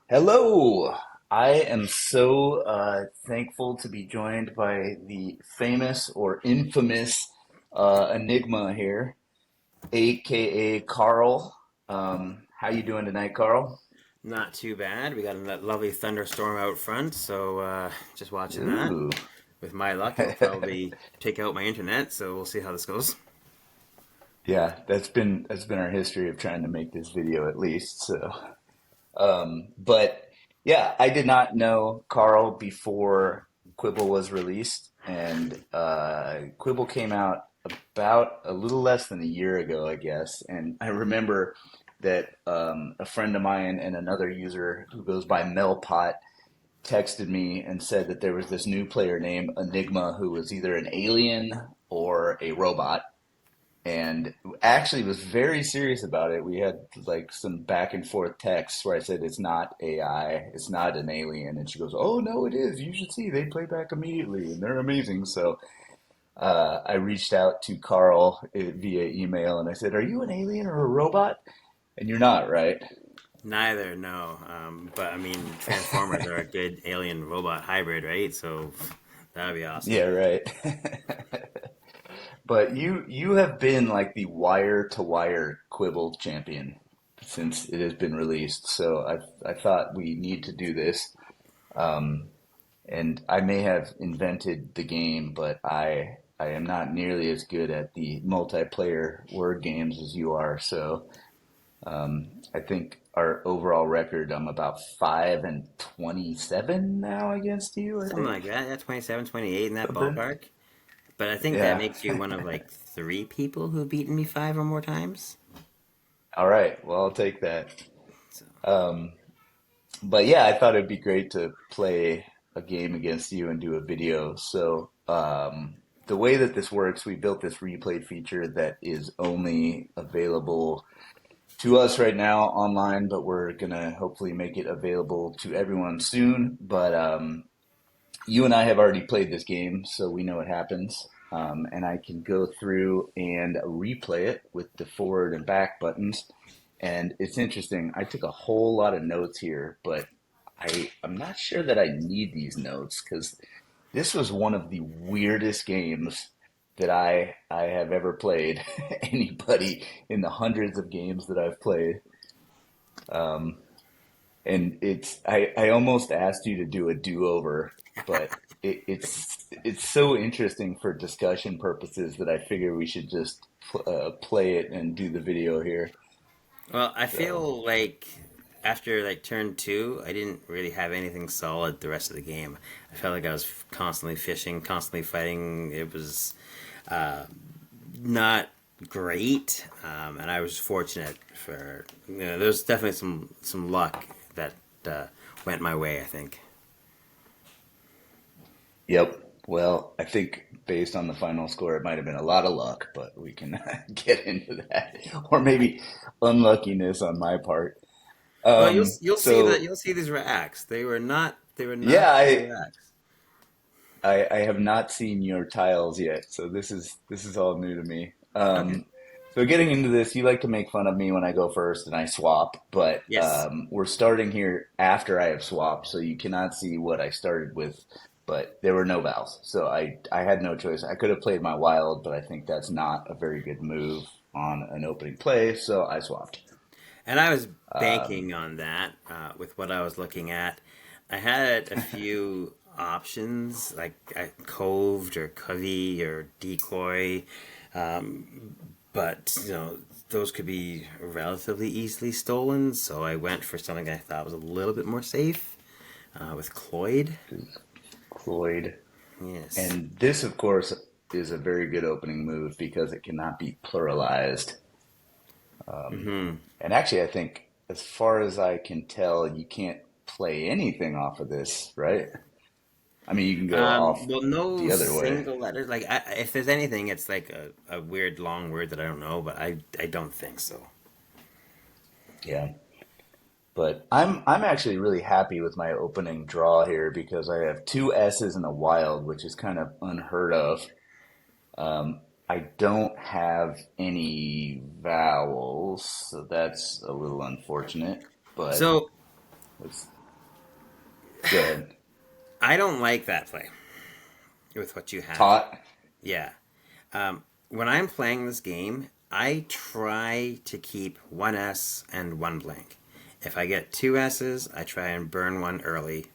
Hello. I am so thankful to be joined by the famous or infamous Enigma here, aka Carl. How you doing tonight, Carl? Not too bad. We got a lovely thunderstorm out front, so just watching that. Ooh. With my luck, it'll probably take out my internet, so we'll see how this goes. Yeah, that's been our history of trying to make this video at least. But yeah, I did not know Carl before Quibble was released, and Quibble came out about a little less than a year ago, I guess. And I remember that a friend of mine and another user who goes by Melpot texted me and said that there was this new player named Enigma who was either an alien or a robot and actually was very serious about it. We had like some back and forth texts where I said it's not AI, it's not an alien, and she goes, "Oh no, it is. You should see. They play back immediately, and they're amazing." So I reached out to Carl via email, and I said, "Are you an alien or a robot?" And you're not, right? Neither, no. But I mean, Transformers are a good alien robot hybrid, right? So that would be awesome. Yeah, right. But you have been like the wire to wire Quibble champion since it has been released. So I thought we need to do this. Um, and I may have invented the game, but I am not nearly as good at the multiplayer word games as you are. So I think our overall record, I'm about 5-27 now against you, I Something like think. that. Yeah, 27, 28 in that Something. ballpark. But I think that Yeah. makes you one of like three people who've beaten me five or more times. All right. Well, I'll take that. So, Um, but yeah, I thought it'd be great to play a game against you and do a video. So, the way that this works, we built this replay feature that is only available to us right now online, but we're gonna hopefully make it available to everyone soon. But you and I have already played this game, so we know what happens. And I can go through and replay it with the forward and back buttons. And it's interesting. I took a whole lot of notes here, but I'm not sure that I need these notes because this was one of the weirdest games that I have ever played. Anybody in the hundreds of games that I've played. Um, and I almost asked you to do a do-over, but it's so interesting for discussion purposes that I figure we should just play it and do the video here. well, I So feel like after like turn two, I didn't really have anything solid the rest of the game. I felt like I was constantly fishing, constantly fighting. It was not great, and I was fortunate for there's definitely some luck that uh, went my way. I think. yep. Well, I think based on the final score, it might have been a lot of luck, but we can get into that, or maybe unluckiness on my part. Well, you'll see that So you'll see these reacts. They were not yeah, good reacts. I have not seen your tiles yet, so this is all new to me. Okay. So getting into this, you like to make fun of me when I go first and I swap, but Yes. we're starting here after I have swapped, so you cannot see what I started with. But there were no vowels, so I had no choice. I could have played my wild, but I think that's not a very good move on an opening play, so I swapped. And I was Um, banking on that with what I was looking at. I had a few options like coved or covey or decoy, but those could be relatively easily stolen. So I went for something I thought was a little bit more safe with Cloyd. Cloyd. Yes. And this, of course, is a very good opening move because it cannot be pluralized. Hmm. And actually, I think, as far as I can tell, you can't play anything off of this, right? I mean, you can go off Well, no the other way. single letters. Like, if there's anything, it's like a weird long word that I don't know, but I don't think so. Yeah. But I'm actually really happy with my opening draw here because I have two S's and a wild, which is kind of unheard of. I don't have any vowels, so that's a little unfortunate. But So let's. Go ahead. I don't like that play with what you have. Taught. Yeah. When I'm playing this game, I try to keep one S and one blank. If I get two S's, I try and burn one early,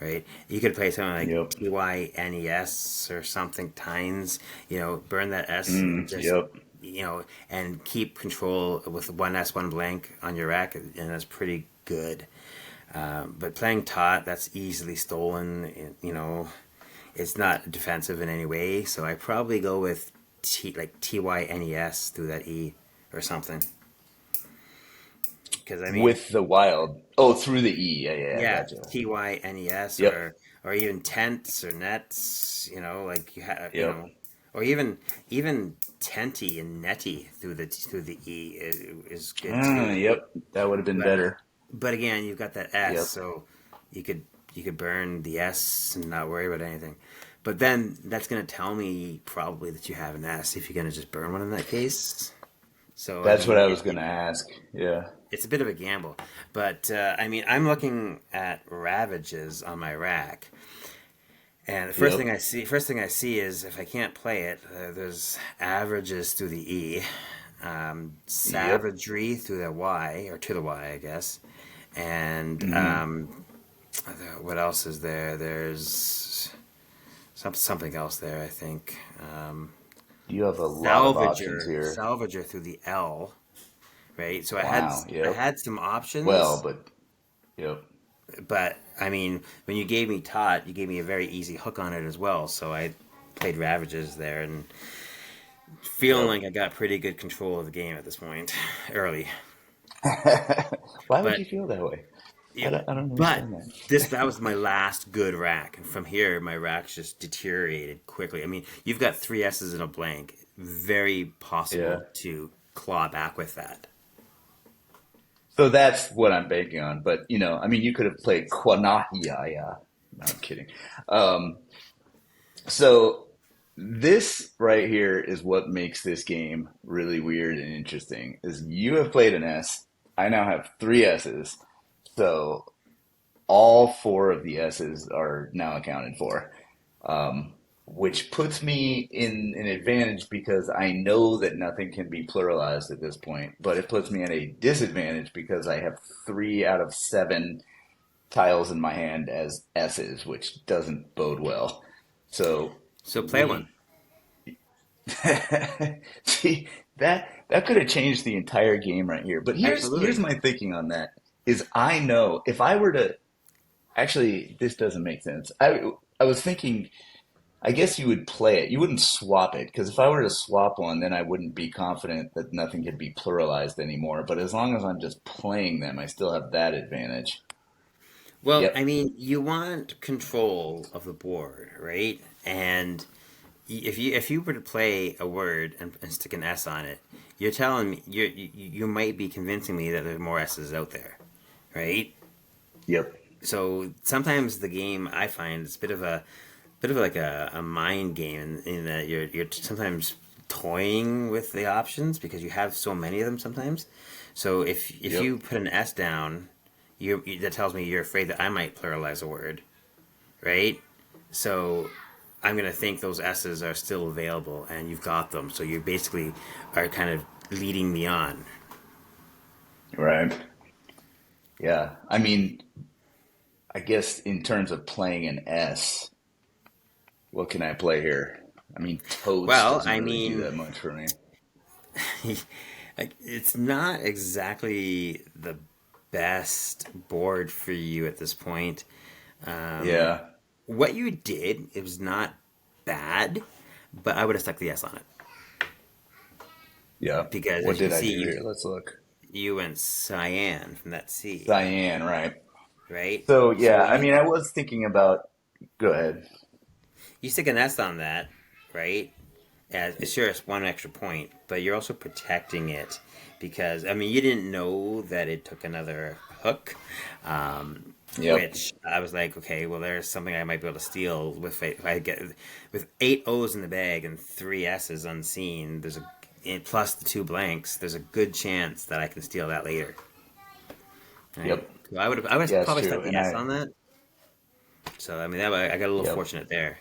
right? You could play something like Yep. TYNES or something tines, burn that S and just, Yep. and keep control with one S, one blank on your rack, and that's pretty good. But playing Tot, that's easily stolen, it's not defensive in any way, so I probably go with like TYNES through that E or something. Because I mean, With the wild. Oh, through the E. Yeah, yeah, I yeah, gotcha. TYNES Yep. or even tents or nets, like Yep. or even tenty and netty through the E is good too. Yep. That would have been But better. but again, you've got that S, Yep. so you could you could burn the S and not worry about anything. But then that's going to tell me probably that you have an S if you're going to just burn one in that case. So I That's what mean, I was gonna ask. Yeah. it's a bit of a gamble. But I mean, I'm looking at ravages on my rack, and the Yep. first thing I see is if I can't play it, there's averages through the E, Yep. savagery through the Y or to the Y, I guess, and Hmm. what else is there? There's something else there, I think. You have a lot of options here. Salvager through the L, right? So Wow. I Yep. had some Well, options, but yep. but I mean, when you gave me Tot, you gave me a very easy hook on it as well. So I played Ravages there and feeling Yep. like I got pretty good control of the game at this point early. Why would But you feel that way? yeah, I don't but understand that was my last good rack, and from here my racks just deteriorated quickly. I mean, you've got three S's and a blank. Very that. possible to claw back with that. So that's what I'm banking on. But I mean, you could have played Quanahia. No, I'm kidding. Um, so this right here is what makes this game really weird and interesting. Is you have played an S. I now have three S's. So all four of the S's are now accounted for, which puts me in an advantage because I know that nothing can be pluralized at this point, but it puts me at a disadvantage because I have three out of seven tiles in my hand as S's, which doesn't bode well. So So play one. we see that could have changed the entire game right here. But here's Absolutely. my thinking on that is I know if I were to actually this doesn't make sense. I was thinking I guess you would play it. You wouldn't swap it because if I were to swap one, then I wouldn't be confident that nothing could be pluralized anymore. But as long as I'm just playing them, I still have that advantage. Well, I Yep. mean, you want control of the board, right? And if you were to play a word and stick an S on it, you're telling me you might be convincing me that there are more S's out there, right? Yep. So sometimes the game I find is a bit of like a mind game in that you're sometimes toying with the options because you have so many of them sometimes. So if Yep. you put an S down, that tells me you're afraid that I might pluralize a word, right? So I'm gonna think those S's are still available and you've got them. So you basically are kind of leading me on. Right. Yeah. I mean, I guess in terms of playing an S, what can I play here? I mean, totes Well, doesn't I really do mean, that much for me. like, it's not exactly the best board for you at this point. Um, Yeah. what you did, it was not bad, but I would have stuck the S on it Yeah. because, What as you did can I see, do here? Let's look. you went cyan from that C, Cyan, right? right? So So yeah, I mean, I was thinking about. Go ahead. you stick an S on that, right? As sure, it's one extra point, but you're also protecting it because I mean you didn't know that it took another hook, Yep. which I was like, okay, well there's something I might be able to steal if I get with eight O's in the bag and three S's unseen. There's a plus the two blanks. There's a good chance that I can steal that later. Right? Yep. So I would Yeah, it's probably stuck true. the And S on that. So I mean, I got a little Yep. fortunate there.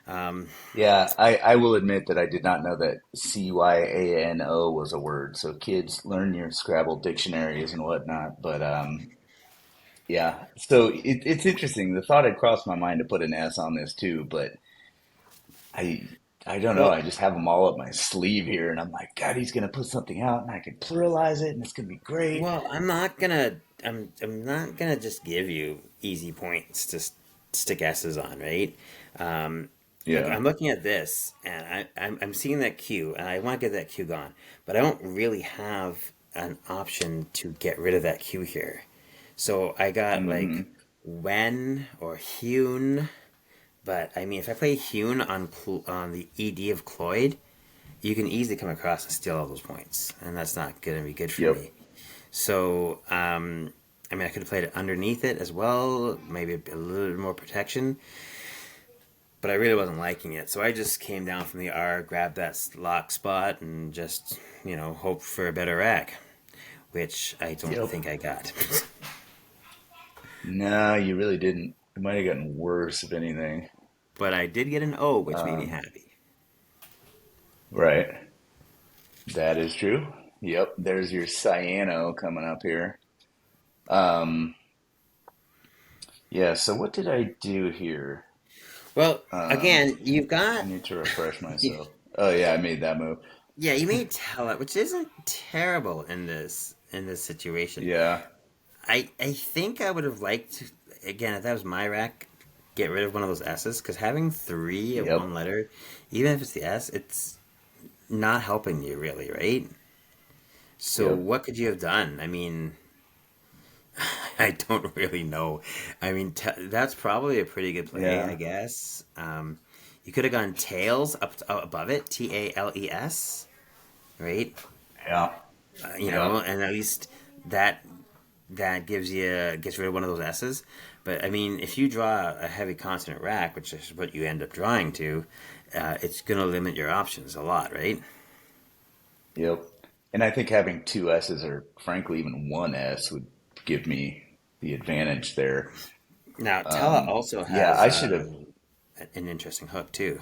Um, Yeah, I will admit that I did not know that Cyano was a word. So kids, learn your Scrabble dictionaries and whatnot. But yeah, so it's interesting. The thought had crossed my mind to put an S on this too, but I I don't know. well, I just have them all up my sleeve here, and I'm like, God, he's gonna put something out, and I can pluralize it, and it's gonna be great. I'm not gonna just give you easy points to stick S's on, right? Um, like Yeah. I'm looking at this, and I'm seeing that Q, and I want to get that Q gone, but I don't really have an option to get rid of that Q here. So I got like Hmm. when or hewn, but I mean, if I play hewn on on the ED of Cloyd, you can easily come across and steal all those points, and that's not going to be good for Yep. me. So, I mean, I could have played it underneath it as well, maybe a little bit more protection, but I really wasn't liking it. So I just came down from the R, grabbed that lock spot, and just, hope for a better rack, which I don't Yep. think I got. No, you really didn't. It might have gotten worse, if anything. But I did get an O, which made me Um, happy. right. That is true. Yep. There's your cyano coming up here. Um, yeah. So what did I do here? Well, Um, again, you've I got. need to refresh myself. Oh yeah, I made that move. Yeah, you may tell it, which isn't terrible in this situation. Yeah. I think I would have liked to, again, if that was my rack, get rid of one of those S's, because having three of Yep. one letter, even if it's the S, it's not helping you really, right? So Yep. what could you have done? I mean, I don't really know. I mean, that's probably a pretty good play, I Yeah. guess. You could have gone tails up above it, Tales, right? Yeah. Yeah. And at least that gets rid of one of those S's. But I mean, if you draw a heavy consonant rack, which is what you end up drawing to, it's going to limit your options a lot, right? Yep. And I think having two S's or frankly even one S would give me the advantage there. Now, Tala also Yeah, has I should have an interesting hook too.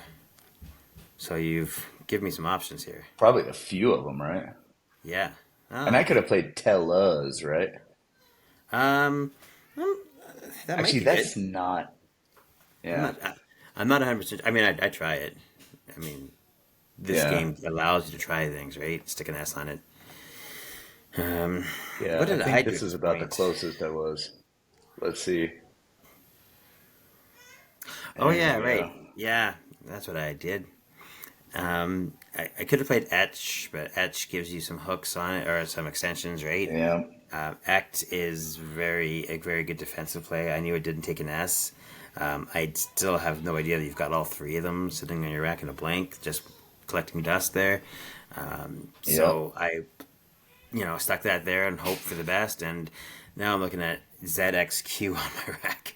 So you've given me some options here. probably a few of them, right? Yeah. And Oh, I could okay. have played Tellus, right? Um, um, that might Actually, be good. that's not. I'm Yeah. not. I'm not 100%. I mean, I try it. I mean, this Yeah. game allows you to try things, right? Stick an S on it. Yeah. What I did I think do this at is this about the point? closest I was. Let's see. Oh There yeah, we right. go. Yeah, that's what I did. I could have played Etch, but Etch gives you some hooks on it or some extensions, right? Yeah. Act is a very good defensive play. I knew it didn't take an S. I still have no idea that you've got all three of them sitting on your rack in a blank, just collecting dust there. Yep. So I, stuck that there and hoped for the best. And now I'm looking at ZXQ on my rack,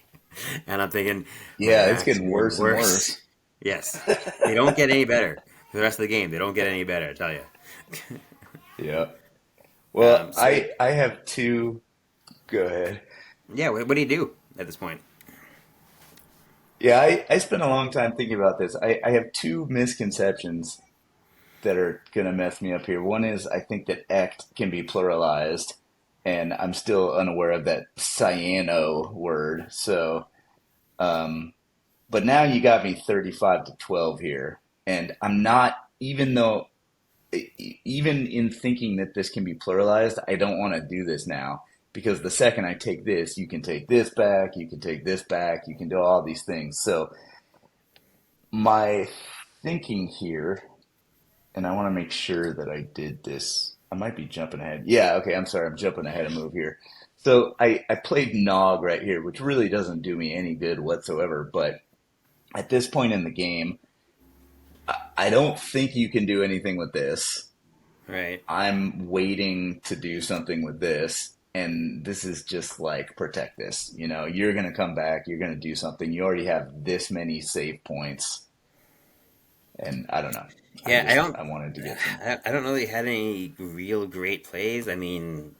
and I'm thinking my Yeah, it's racks are getting getting worse and worse. worse. Yes, they don't get any better for the rest of the game. They don't get any better, I tell you. Yep. Well, So I have two. Go ahead. yeah, what do you do at this point? Yeah, I spent a long time thinking about this. I have two misconceptions that are gonna mess me up here. One is I think that act can be pluralized, and I'm still unaware of that cyano word. So, um, but now you got me 35 to 12 here, and I'm not, even though, even in thinking that this can be pluralized, I don't want to do this now because the second I take this, you can take this back, you can take this back, you can do all these things. So my thinking here, and I want to make sure that I did this. I might be jumping ahead. Yeah, okay, I'm sorry. I'm jumping ahead a move here. So I played Nog right here, which really doesn't do me any good whatsoever. But at this point in the game, I don't think you can do anything with this. Right. I'm waiting to do something with this. And this is just like protect this. You know, you're going to come back. You're going to do something. You already have this many save points. And I don't know. Yeah, I wanted to get some. I don't know that you had any real great plays. I mean,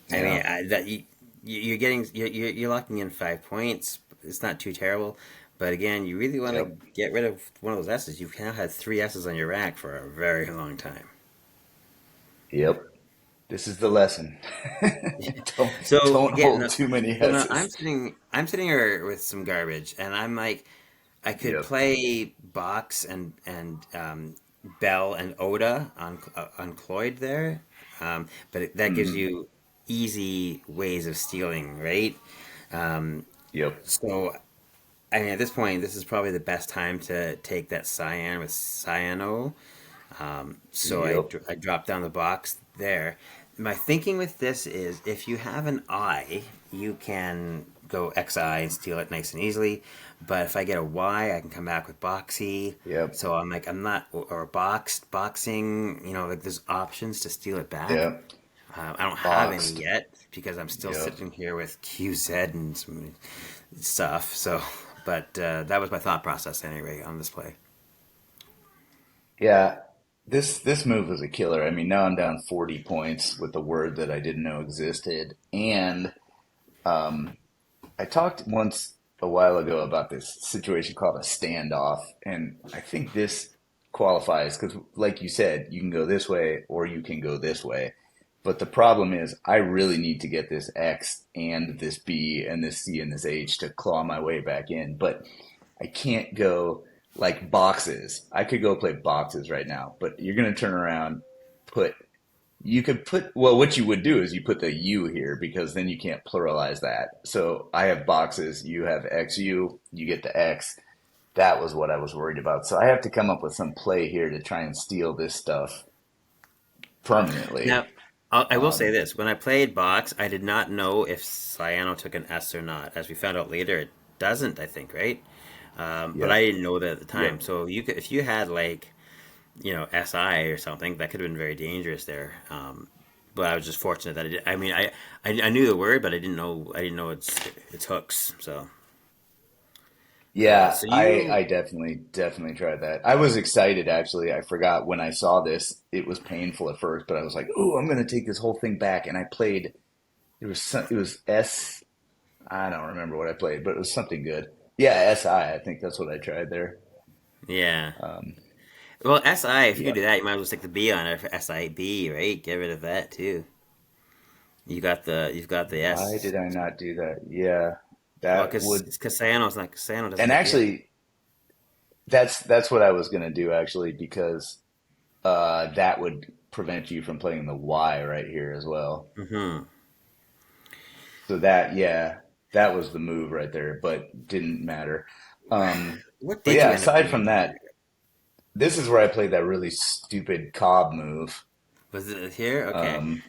Yeah. that you're getting you're locking in 5 points. It's not too terrible, but again, you really want to Yep. get rid of one of those S's. You've now had three S's on your rack for a very long time. Yep. This is the lesson. don't So don't again, hold too many so now I'm S's. sitting here with some garbage, and I'm like, I could Yep. play Box and Bell and Oda on Cloyd there, but that gives Hmm. you easy ways of stealing, right? Um, Yep. so I mean, at this point, this is probably the best time to take that cyan with cyano. So Yep. I dropped down the box there. My thinking with this is if you have an I, you can go XI and steal it nice and easily. But if I get a Y, I can come back with boxy. Yep. So I'm like, I'm not, or boxing, like there's options to steal it back. Yep. I don't have any Boxed. yet because I'm still Yep. sitting here with QZ and some stuff. So, but that was my thought process anyway on this play. Yeah. This move was a killer. I mean, now I'm down 40 points with a word that I didn't know existed. And um, I talked once a while ago about this situation called a standoff, and I think this qualifies because, like you said, you can go this way or you can go this way. But the problem is, I really need to get this X and this B and this C and this H to claw my way back in. But I can't go like boxes. I could go play boxes right now, but you're going to turn around, put you could put, well, what you would do is you put the U here because then you can't pluralize that. So I have boxes, you have XU, you get the X. That was what I was worried about. So I have to come up with some play here to try and steal this stuff permanently. Now, I will say Um, this: when I played box, I did not know if Cyano took an S or not. As we found out later, it doesn't. I think, right? But I yep, didn't know that at the time. yep. So you could, if you had like SI or something, that could have been very dangerous there. But I was just fortunate that I did. I mean, I knew the word, but I didn't know its hooks. So Yeah, so I you definitely tried that. I was excited actually. I forgot when I saw this, it was painful at first, but I was like, "Ooh, I'm gonna take this whole thing back." And I played. It was S. I don't remember what I played, but it was something good. Yeah, SI. I think that's what I tried there. yeah. Um, Well, SI, if you could yeah. do that, you might as well stick the B on it for SIB, right? Get rid of that too. You've got the Why S. did I not do that? Yeah, Well, that because would. Sayano's not Sayano doesn't And get the S. actually, that's what I was gonna do actually because that would prevent you from playing the Y right here as well. Mm-hmm. So that, yeah, that was the move right there, but didn't matter. What But did yeah, you end up aside doing from here? that, this is where I played that really stupid Cobb move. Was it here? Okay. Um,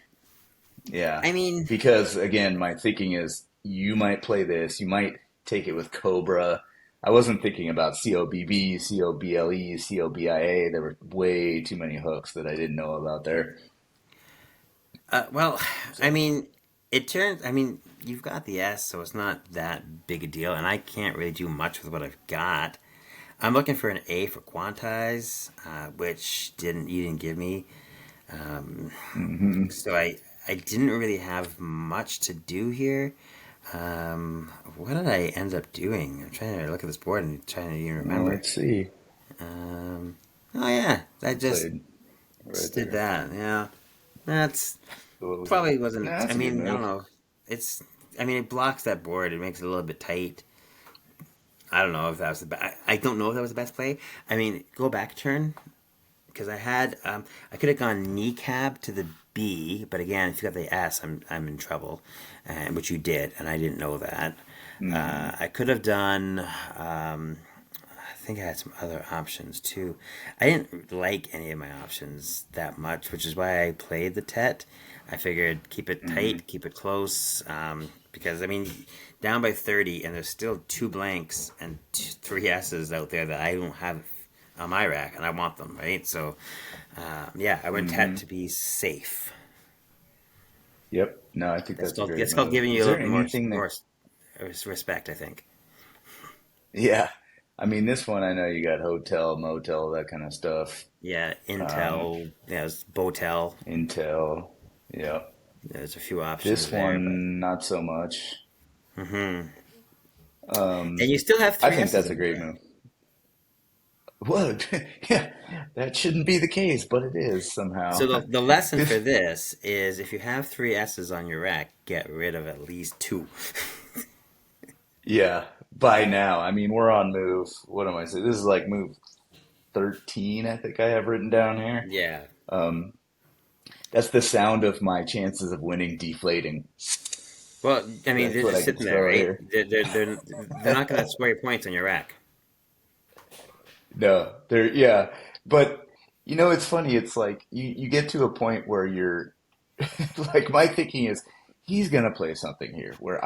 yeah, I mean, because again, my thinking is you might play this, you might take it with Cobra. I wasn't thinking about COBB, COBLE, COBIA. There were way too many hooks that I didn't know about there. well, I So, mean, I mean, you've got the S, so it's not that big a deal, and I can't really do much with what I've got. I'm looking for an A for quantize, which you didn't give me. Um, hmm. so I didn't really have much to do here. What did I end up doing? I'm trying to look at this board and trying to even Well, remember. let's see. Um, oh yeah, I You just played right did there. that. Yeah, that's So what was it? probably No, wasn't. I that's a good mean, I don't move. know. It's. I mean, it blocks that board. It makes it a little bit tight. I don't know if that was the best. I don't know if that was the best play. I mean, go back a turn because I could have gone kneecap to the B, but again, if you got the S, I'm in trouble, and which you did, and I didn't know that. Hmm. I could have done. I think I had some other options too. I didn't like any of my options that much, which is why I played the Tet. I figured keep it Hmm. tight, keep it close, because I mean, down by 30, and there's still two blanks and three S's out there that I don't have on my rack, and I want them, right? So, yeah, I went Tet Hmm. to be safe. Yep. No, I think That's that's a called great that's called move. giving you Is a there little bit more anything that, more respect, I think. yeah, I mean, this one I know you got hotel, motel, that kind of stuff. Yeah, Um, Intel, yeah, it's Botel. Intel. Yep. There's a few options This there, but one, not so much. hmm Um, and you still have I three think S's that's a on your great rack. move. Well, yeah, that shouldn't be the case, but it is somehow. So the lesson for This, this is if you have three S's on your rack, get rid of at least two. yeah, by now, I mean, we're on move. What am I saying? This is like move 13, I think I have written down here. Yeah. Um, that's the sound of my chances of winning deflating. Well, I mean, That's they're what just I could sitting there, spell right? here. They're not going to score your points on your rack. No, there, yeah. But, it's funny. It's like you get to a point where you're like, my thinking is he's going to play something here where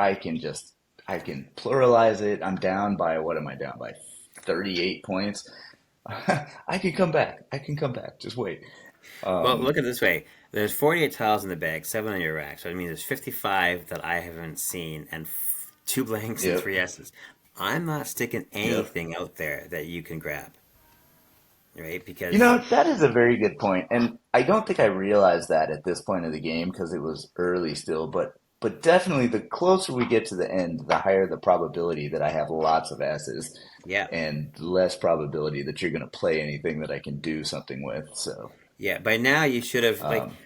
I can pluralize it. I'm down by, what am I down by? 38 points. I can come back. I can come back. Just wait. Well, Um, look at it this way. There's 48 tiles in the bag, seven on your rack. So I mean, there's 55 that I haven't seen, and two blanks and yep. three S's. I'm not sticking Yep. anything out there that you can grab, right? Because That is a very good point, and I don't think I realized that at this point of the game because it was early still. But definitely, the closer we get to the end, the higher the probability that I have lots of S's, yeah, and less probability that you're going to play anything that I can do something with. So, yeah. By now you should have like um,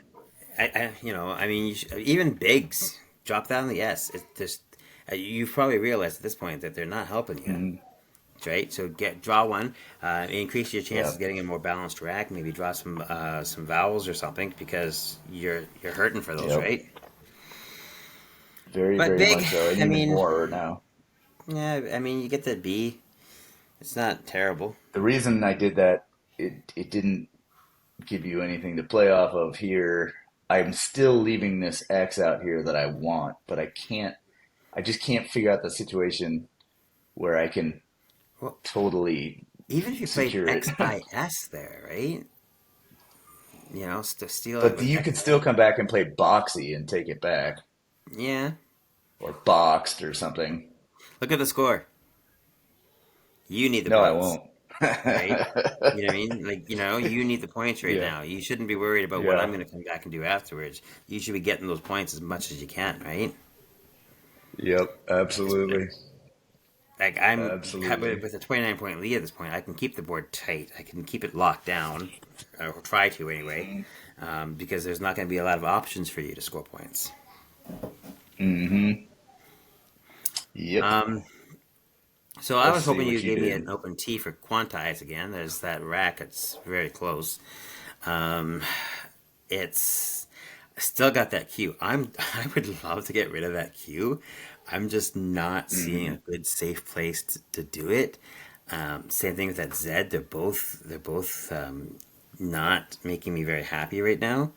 I mean, even bigs drop down the S. It's just you've probably realized at this point that they're not helping you, mhm, right? So draw one, increase your chances of yep, getting a more balanced rack. Maybe draw some vowels or something because you're hurting for those, yep, right? very But very big, much so, and I even mean, more now. yeah, I mean, you get the B. It's not terrible. The reason I did that, it didn't give you anything to play off of here. I'm still leaving this X out here that I want, but I just can't figure out the situation where I can Well, totally even if you played secure it. X I S there, right? You know, steal it But with you X. could still come back and play boxy and take it back, Yeah. or boxed or something. Look at the score. You need the No, I points, won't. right? You know what I mean? Like, you need the points right Yeah, now. You shouldn't be worried about what I'm yeah, going to come back and do afterwards. You should be getting those points as much as you can, right? yep, It's, absolutely, like absolutely. with a 29 point lead at this point, I can keep the board tight. I can keep it locked down, or try to anyway, because there's not going to be a lot of options for you to score points. Mm-hmm. Yep. Um, so I Let's was see hoping what you you gave me did. an open T for quantize again. There's that rack. It's very close. Um, it's still got that Q. I would love to get rid of that Q. I'm just not seeing a Mm-hmm. good safe place to do it. Same thing with that Z. They're both not making me very happy right now.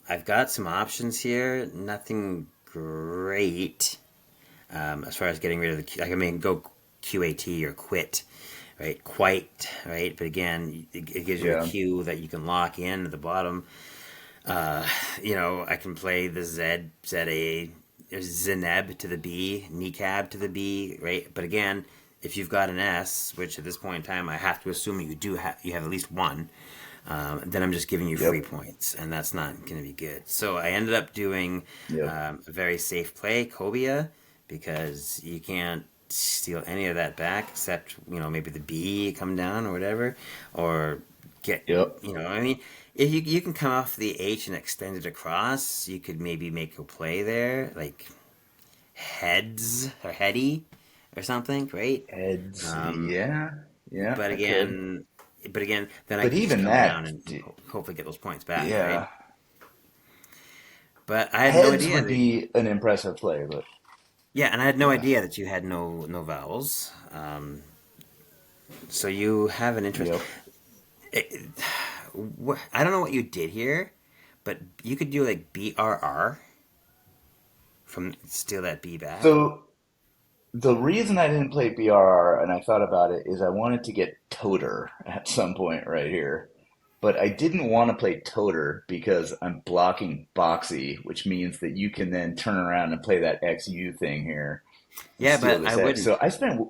I've got some options here. Nothing great as far as getting rid of the Q. Like, I mean, go QAT or quit, right? Quite, right? But again, it gives you a Yeah. Q that you can lock in at the bottom. I can play the ZA, Zeneb to the B, Kneecab to the B, right? But again, if you've got an S, which at this point in time I have to assume you have at least one, then I'm just giving you free Yep. points, and that's not going to be good. So I ended up doing Yep. a very safe play, Cobia, because you can't steal any of that back except maybe the B come down or whatever, or get Yep. I mean if you can come off the H and extend it across, you could maybe make a play there, like heads or heady or something, right? Heads. Um, Yeah. Yeah, but I could. again, then I But can just even come down that, and hopefully get those points back, right? yeah. But I had no Heads idea would that, be an impressive play, but yeah, and I had no yeah. idea that you had no vowels. So you have an interest. Yep. It, I don't know what you did here, but you could do like BRR from steal that B back. So the reason I didn't play BRR and I thought about it is I wanted to get Toter at some point right here. But I didn't want to play Toter because I'm blocking Boxy, which means that you can then turn around and play that XU thing here and Yeah, steal but I this X. So wouldn't. I spent,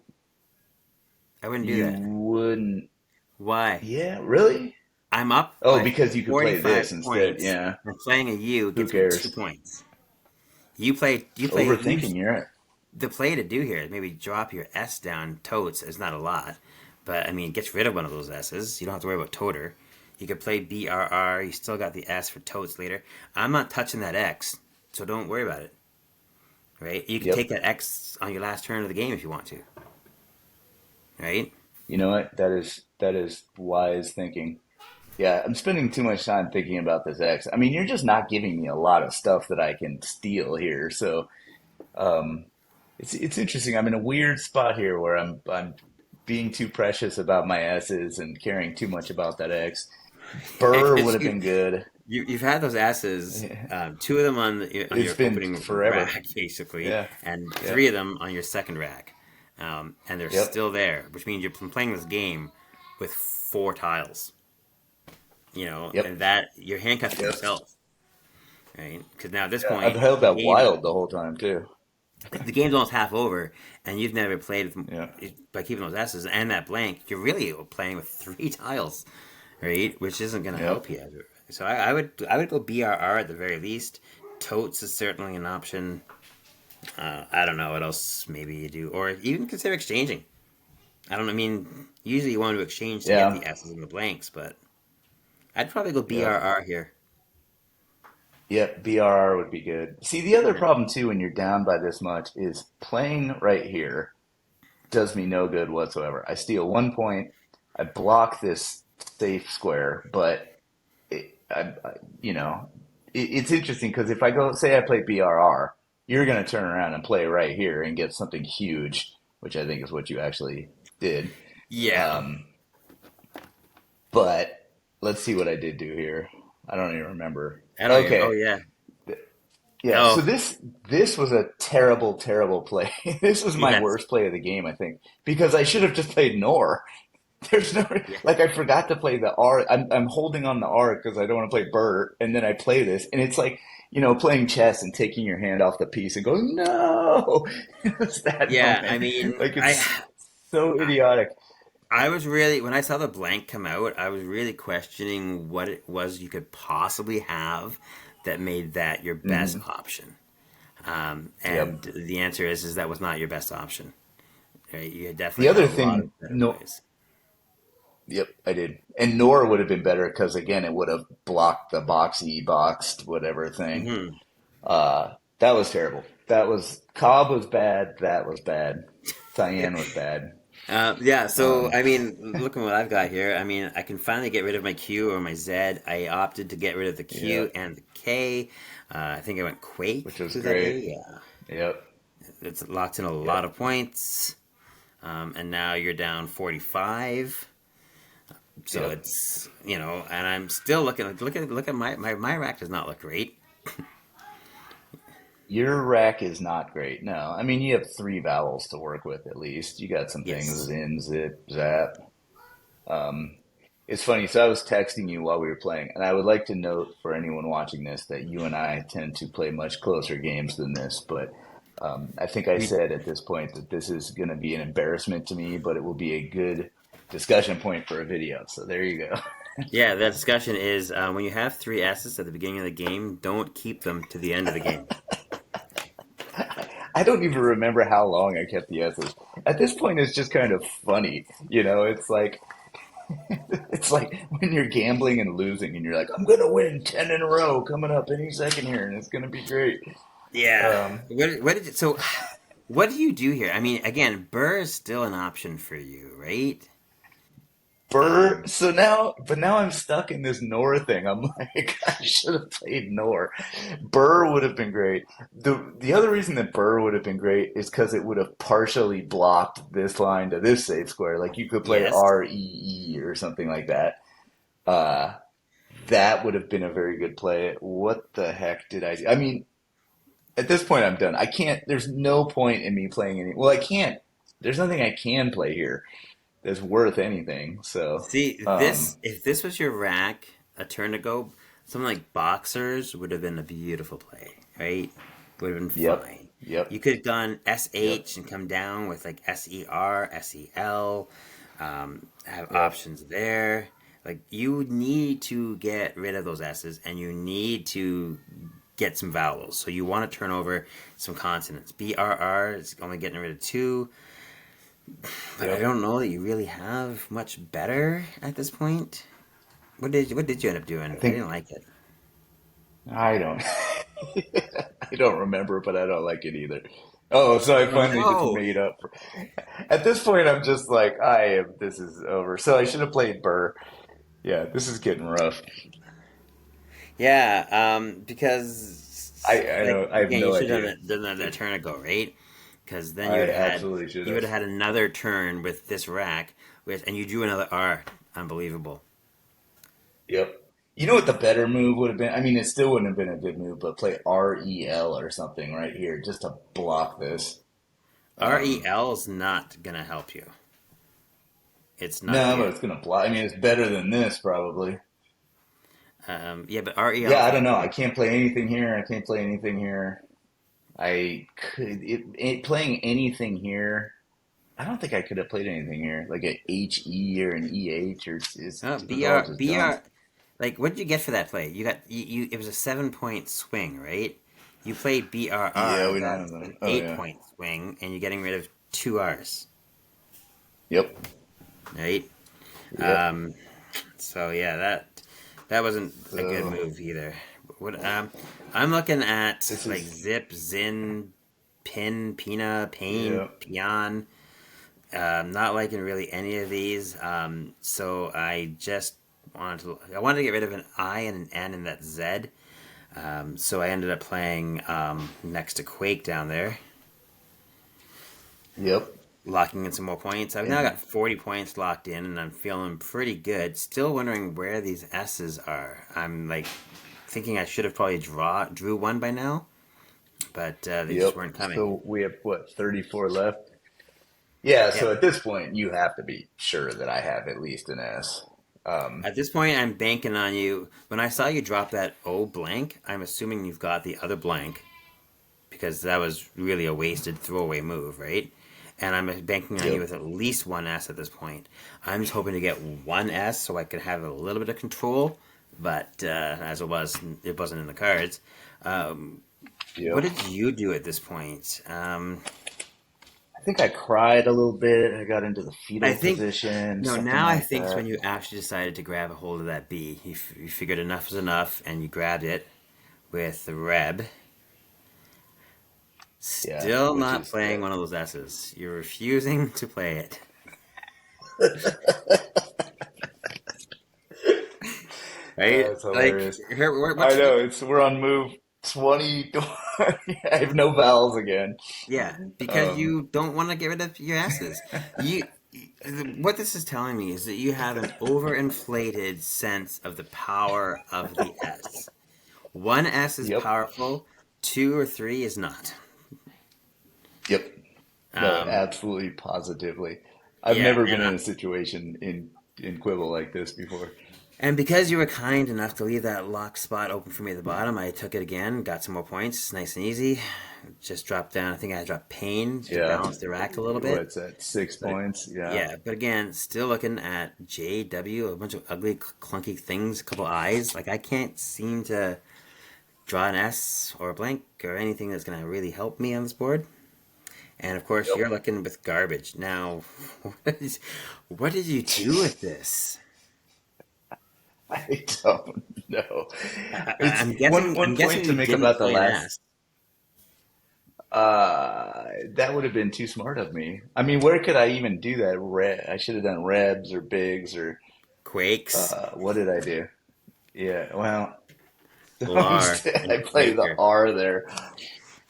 I wouldn't do you that. wouldn't, Why? yeah, really? I'm up Oh, by because you could play 45 this instead. points, Yeah. and playing a U Who gets me two cares? points. You Overthinking, you're right. the play to do here is maybe drop your S down totes. It's not a lot, but I mean, it gets rid of one of those S's. You don't have to worry about toter. You could play BRR. You still got the S for totes later. I'm not touching that X, so don't worry about it. Right? You can take Yep. that X on your last turn of the game if you want to. Right? You know what? That is wise thinking. Yeah, I'm spending too much time thinking about this X. I mean, you're just not giving me a lot of stuff that I can steal here. So, um, it's interesting. I'm in a weird spot here where I'm being too precious about my S's and caring too much about that X. Burr would Because have been good. you've had those S's, two of them on It's your been opening forever. rack, basically, Yeah. and Yeah. three of them on your second rack, and they're Yep. still there, which means you're playing this game with four tiles. And Yep. that you're handcuffed to Yep. yourself, right? Because now at this Yeah. I've point, held that wild the whole time too. the game's almost half over, and you've never played Yeah. by keeping those S's and that blank. You're really playing with three tiles, right? Which isn't going to Yep. help you. So I would go BRR at the very least. Totes is certainly an option. I don't know what else maybe you do, or even consider exchanging. I don't know. I mean, usually you want to exchange to get Yeah. the S's and the blanks, but I'd probably go Yep. BRR here. Yep. BRR would be good. See, the other problem too when you're down by this much is playing right here does me no good whatsoever. I steal 1 point. I block this safe square, but you know, it's interesting because if I go, say I play BRR, you're going to turn around and play right here and get something huge, which I think is what you actually did. Yeah. Um, but let's see what I did do here. I don't even remember. I don't even. Oh Okay. yeah. Yeah, so Oh this was a terrible, terrible play. This was my yes. worst play of the game, I think, because I should have just played Nor. There's no Yeah. like I forgot to play the R. I'm holding on the R because I don't want to play Bert, and then I play this, and it's like playing chess and taking your hand off the piece and going no. It's that Yeah. I moment. mean, Like it's so idiotic. I was really when I saw the blank come out, I was really questioning what it was you could possibly have that made that your best Hmm. option. And Yep. the answer is that was not your best option. Right? You The definitely had other a lot of thing, better no, plays. yep, I did, and Nor would have been better because again, it would have blocked the boxed whatever thing. Hmm. That was terrible. That was Cobb was bad. That was bad. Cyan was bad. Yeah, so Um, I mean, look at what I've got here. I mean, I can finally get rid of my Q or my Z. I opted to get rid of the yeah, Q and the K. I think I went Quake which was to that A. great. Yeah, Yep, it's locked in a lot yep. of points. And now you're down 45. So Yep. it's and I'm still look at my rack does not look great. Your rack is not great. No, I mean you have three vowels to work with at least. You got some things: Yes, zin, zip, zap. Um, it's funny. So I was texting you while we were playing, and I would like to note for anyone watching this that you and I tend to play much closer games than this. But I think I we said at this point that this is going to be an embarrassment to me, but it will be a good discussion point for a video. So there you go. yeah. That discussion is when you have three S's at the beginning of the game, don't keep them to the end of the game. I don't even remember how long I kept the S's. At this point, it's just kind of funny. It's like when you're gambling and losing, and you're like, I'm gonna win 10 in a row coming up any second here, and it's gonna be great. Yeah. Um, So what do you do here? I mean, again, Burr is still an option for you, right? Burr. Um, But now I'm stuck in this Nor thing. I'm like, I should have played Nor. Burr would have been great. The other reason that Burr would have been great is because it would have partially blocked this line to this safe square. Like you could play yes. REE or something like that. Uh, that would have been a very good play. What the heck did I do? I mean, at this point, I'm done. I can't. There's no point in me playing any. Well, I can't. There's nothing I can play here that's worth anything. So, See, um, if this was your rack a turn ago, something like Boxers would have been a beautiful play, right? Would have been yep, fine. yep, You could have gone yep, SH and come down with like SER, SEL, have yep. options there. Like you need to get rid of those S's and you need to get some vowels. So you want to turn over some consonants. BRR is only getting rid of two, but I Yep. don't know that you really have much better at this point. What did you end up doing? I I didn't think like it. I don't. I don't remember, but I don't like it either. Oh, so I Oh finally just no! made up. At this point, I'm just like, I am. This is over. So I should have played Burr. Yeah, this is getting rough. Yeah, because I like don't. I have again, you no should have idea. done that turn ago, right? Because then I absolutely should you would have. have had another turn with this rack with, and you drew another R. Unbelievable. Yep. You know what the better move would have been? I mean, it still wouldn't have been a good move, but play REL or something right here just to block this. Um, REL is not gonna help you. It's not no, but good. it's gonna block. I mean, it's better than this probably. Yeah, but REL Yeah, is I not don't know. I good. can't play anything here. I can't play anything here. Playing anything here. I don't think I could have played anything here, like a HE or an EH, or it was all just dumb. Like, what did you get for that play? You. It was a 7 point swing, right? You played Yeah, BRR. we don't have That's them. an Oh eight yeah. point swing, and you're getting rid of two R's, Yep. right? Yep. Um, so yeah, that wasn't a good So move either. What I'm looking at this like is zip, zin, pin, pina, pain, yeah. peon. Not liking really any of these. So I wanted to get rid of an I and an N in that Z. So I ended up playing next to Quake down there, Yep. locking in some more points. I've now got And 40 points locked in, and I'm feeling pretty good. Still wondering where these S's are. I'm like thinking I should have probably drew one by now, but they just yep. weren't coming. So we have what, 34 left? Yeah, Yep. so at this point you have to be sure that I have at least an S. Um, At this point, I'm banking on you. When I saw you drop that O blank, I'm assuming you've got the other blank because that was really a wasted throwaway move, right? And I'm banking on you yep. with at least one S at this point. I'm just hoping to get one S so I can have a little bit of control, but as it wasn't in the cards. Um, what Yep. did you do at this point? I think I cried a little bit. I got into the I fetal think position, no. something Now I like think it's when that. you actually decided to grab a hold of that B. You figured enough is enough, and you grabbed it with the Reb. Yeah, Still which not is playing one of those S's. You're refusing to play it. Right? that's Like, hilarious. here, I what's know we're on move 20. I have no vowels again. yeah? Because Um, you don't want to get rid of your S's. You, what this is telling me is that you have an overinflated sense of the power of the S. One S is yep. powerful, two or three is not. Yep. No, Um, absolutely positively. I've yeah, never been in a situation in Quibble like this before. and because you were kind enough to leave that locked spot open for me at the bottom, I took it again, got some more points, nice and easy. Just dropped down. I think I dropped pain to Yeah. balance the rack a little bit. What's that? Six But points? Yeah. yeah, but again, still looking at JW, a bunch of ugly, clunky things, a couple eyes. Like I can't seem to draw an S or a blank or anything that's going to really help me on this board. And of course, Yep. you're looking with garbage. Now, what did you do with this? I don't know. It's I'm one guessing. one I'm guessing point to you make didn't about the play an last. S. That would have been too smart of me. I mean, where could I even do that? I should have done Rebs or Bigs or Quakes, what did I do? Yeah, well, Lar, I and played the Quaker. R there.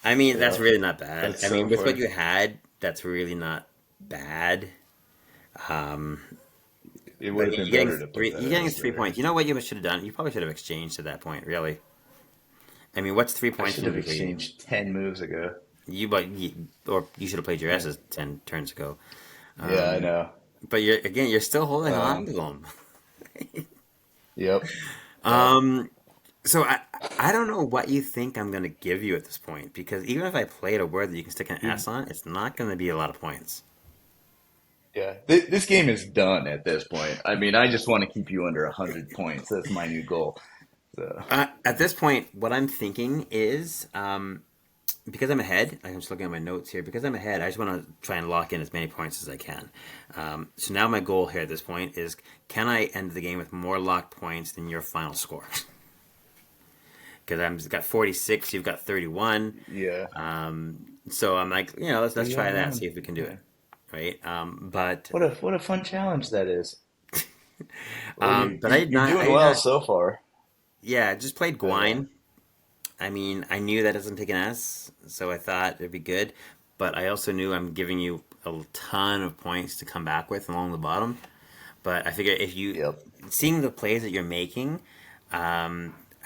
I mean, that's Yeah, really not bad. that's I so mean, with what funny. you had, that's really not bad. Um, It would but have been you're better to put that you're getting S 3 points. there. You know what you should have done? You probably should have exchanged at that point. Really. I mean, what's three I points should going have to do for you? exchanged 10 moves ago. Or you should have played your Yeah, S's 10 turns ago. yeah, I Um, know. but you're still holding on Um, to them. yep. But Um, so I don't know what you think I'm going to give you at this point because even if I played a word that you can stick an you S on, it's not going to be a lot of points. Yeah, this game is done at this point. I mean, I just want to keep you under 100 points. That's my new goal. So, At this point, what I'm thinking is, because I'm ahead, I'm just looking at my notes here. Because I'm ahead, I just want to try and lock in as many points as I can. So now my goal here at this point is, can I end the game with more locked points than your final score? Because I've got 46, you've got 31. yeah, So I'm like, let's we try got that, one. see if we can do Yeah. it, right? But What a fun challenge that is. Well, but I did you're not, doing well so far. yeah, just played But Gwine. I mean, I knew that doesn't take an S, so I thought it'd be good. But I also knew I'm giving you a ton of points to come back with along the bottom. But I figure if you, yep, seeing the plays that you're making,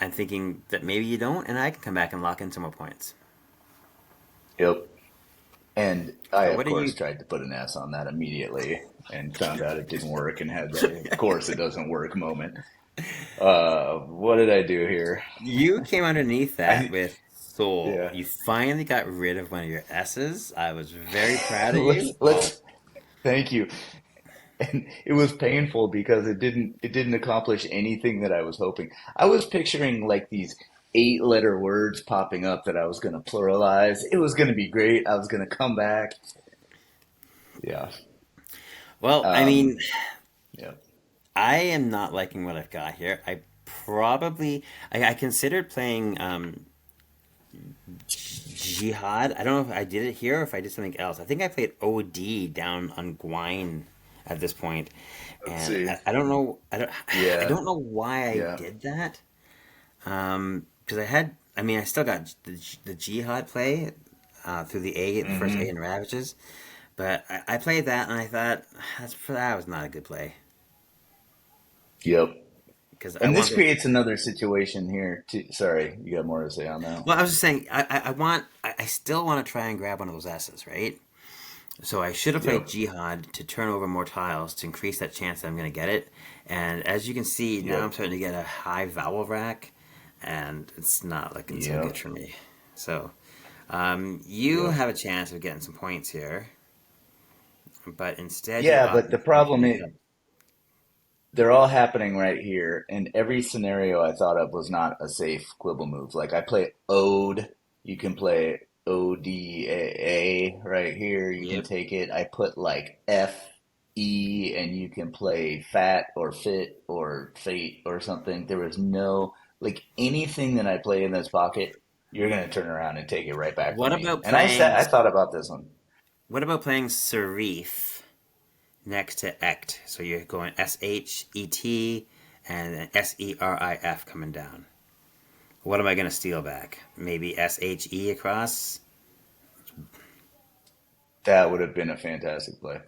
I'm thinking that maybe you don't, and I can come back and lock in some more points. yep. And I, So of what did course, you? tried to put an S on that immediately and found out it didn't work and had the, of course, it doesn't work moment. What did I do here? You came underneath that I, with soul. yeah. You finally got rid of one of your S's. I was very proud of let's you. let's thank you. And it was painful because it didn't accomplish anything that I was hoping. I was picturing like these 8 letter words popping up that I was going to pluralize. It was going to be great. I was going to come back. Yeah. Well, I Um, mean, yeah. I am not liking what I've got here. I considered playing Jihad. I don't know if I did it here or if I did something else. I think I played OD down on Gwine at this point, Let's and see. I don't know. I Yeah. don't know why I Yeah. did that. Because I had. I mean, I still got the Jihad play through the first A Hmm. in Ravages, but I played that and I thought that was not a good play Yep. because I And this wanted. creates another situation here too. Sorry, you got more to say on that? Well, I was just saying, I still want to try and grab one of those S's, right? So I should have played Yep. Jihad to turn over more tiles to increase that chance that I'm going to get it. And as you can see, now I'm Yep. starting to get a high vowel rack, and it's not looking so good Yep. for me. So you Yep. have a chance of getting some points here, but instead you Yeah, opt but the to problem finish is up. they're all happening right here, and every scenario I thought of was not a safe Quibble move. Like I play Ode, you can play ODA right here, you can Yep. take it. I put like FE, and you can play Fat or Fit or Fate or something. There was no, like anything that I play in this pocket, you're gonna turn around and take it right back What from me. about And I said playing? I thought about this one. What about playing Serif next to Ect? So you're going SHET and then SERIF coming down. What am I going to steal back? Maybe SHE across? That would have been a fantastic play.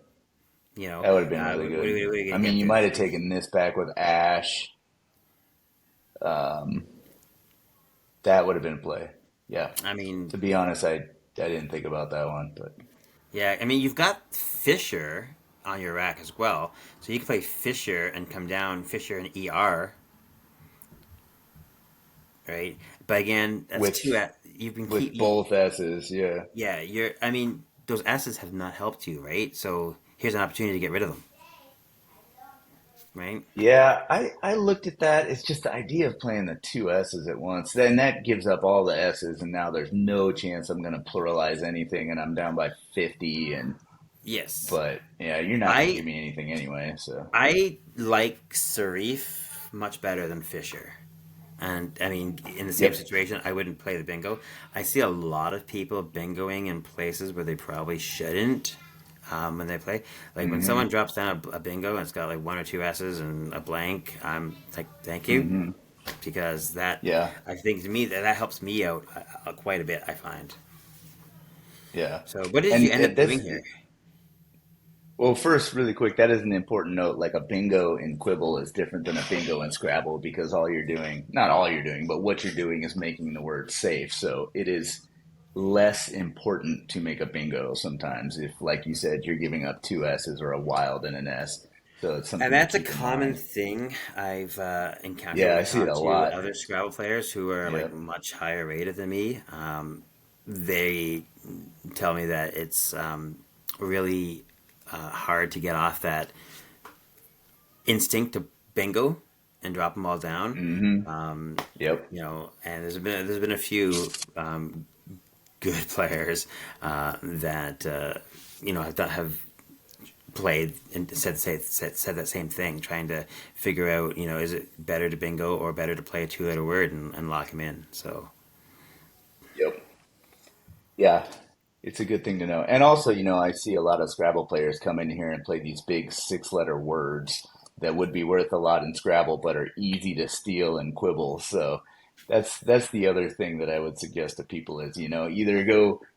You know, That would have been really what good. are we I going to mean, get you there? might have taken this back with Ash. Um, that would have been a play. Yeah. I mean, To be honest, I didn't think about that one, but yeah, I mean, you've got Fisher on your rack as well. So you can play Fisher and come down Fisher and ER, right? But again, that's with two. You've been keep. both S's, yeah. Yeah, you're. I mean, those S's have not helped you, right? So here's an opportunity to get rid of them, right? Yeah, I looked at that. It's just the idea of playing the two S's at once. Then that gives up all the S's, and now there's no chance I'm going to pluralize anything, and I'm down by 50. And Yes, but yeah, you're not going to I give me anything anyway. So I like Sarif much better than Fisher. And I mean, in the same yep. situation, I wouldn't play the bingo. I see a lot of people bingoing in places where they probably shouldn't when they play. Like when someone Hmm. drops down a bingo and it's got like one or two S's and a blank, I'm like, thank you, Hmm. because that Yeah. I think to me that helps me out quite a bit. I find. Yeah. So, what did you And end up doing this, here? well, first, really quick, that is an important note. Like a bingo in Quibble is different than a bingo in Scrabble because all you're doing, not all you're doing, but what you're doing is making the word safe. So it is less important to make a bingo sometimes if, like you said, you're giving up two S's or a wild and an S. So it's And something to that's a keep in common mind. thing I've encountered Yeah, when I I see it talk a to lot. other Scrabble players who are like Yep. much higher rated than me. They tell me that it's really. hard to get off that instinct to bingo and drop them all down. Hmm. Um, Yep. and there's been a few good players that have played and said that same thing, trying to figure out, is it better to bingo or better to play a two-letter word and lock him in. So Yep. Yeah. It's a good thing to know. And also, I see a lot of Scrabble players come in here and play these big six-letter words that would be worth a lot in Scrabble, but are easy to steal and Qwibble. So that's the other thing that I would suggest to people is, either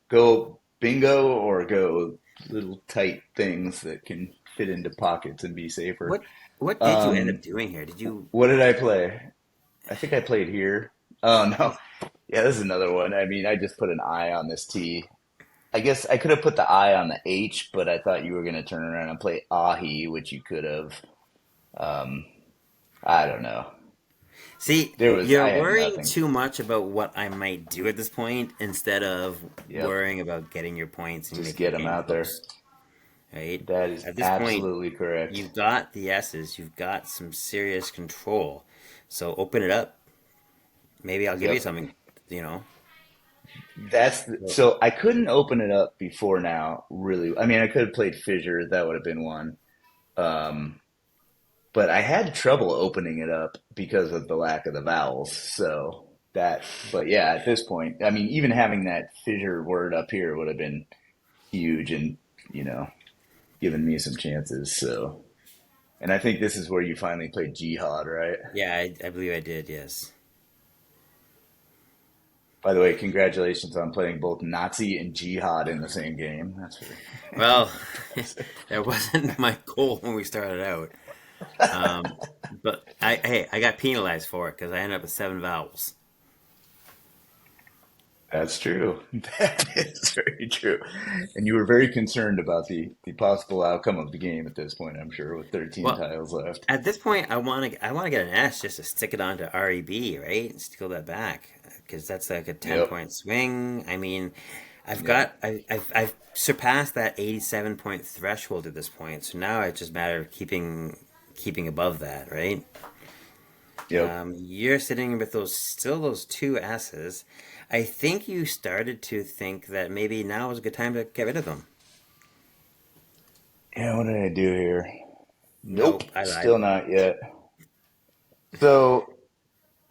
go bingo or go little tight things that can fit into pockets and be safer. what what did you end up Um, doing here? Did you? what did I play? I think I played here. Oh no. Yeah, this is another one. I mean, I just put an I on this T. I guess I could have put the I on the H, but I thought you were going to turn around and play Ahi, which you could have. Um, I don't know. See, I you're had worrying nothing. too much about what I might do at this point instead of Yep. worrying about getting your points and Just making the get them game out there. close. Right? That is At this point, absolutely correct. you've got the S's, you've got some serious control. So open it up. Maybe I'll give you Yep. something, you know. So I couldn't open it up before now, really. I mean, I could have played Fissure, that would have been one. Um, but I had trouble opening it up because of the lack of the vowels. So that, but yeah, at this point, I mean, even having that Fissure word up here would have been huge and, you know, given me some chances. So, and I think this is where you finally played Jihad, right? Yeah, I believe I did, yes. By the way, congratulations on playing both Nazi and Jihad in the same game. That's very Well, impressive. that wasn't my goal when we started out. But I got penalized for it because I ended up with seven vowels. That's true. That is very true. And you were very concerned about the possible outcome of the game at this point, I'm sure, with 13 Well, tiles left. at this point, I want to get an S just to stick it onto REB, right, and steal that back because that's like a 10 Yep. point swing. I mean, Yep. I've surpassed that 87 point threshold at this point, so now it's just a matter of keeping above that, right? Yep. You're sitting with those two S's. I think you started to think that maybe now is a good time to get rid of them. Yeah, what did I do here? Nope. Nope, I lied. Still not yet. So,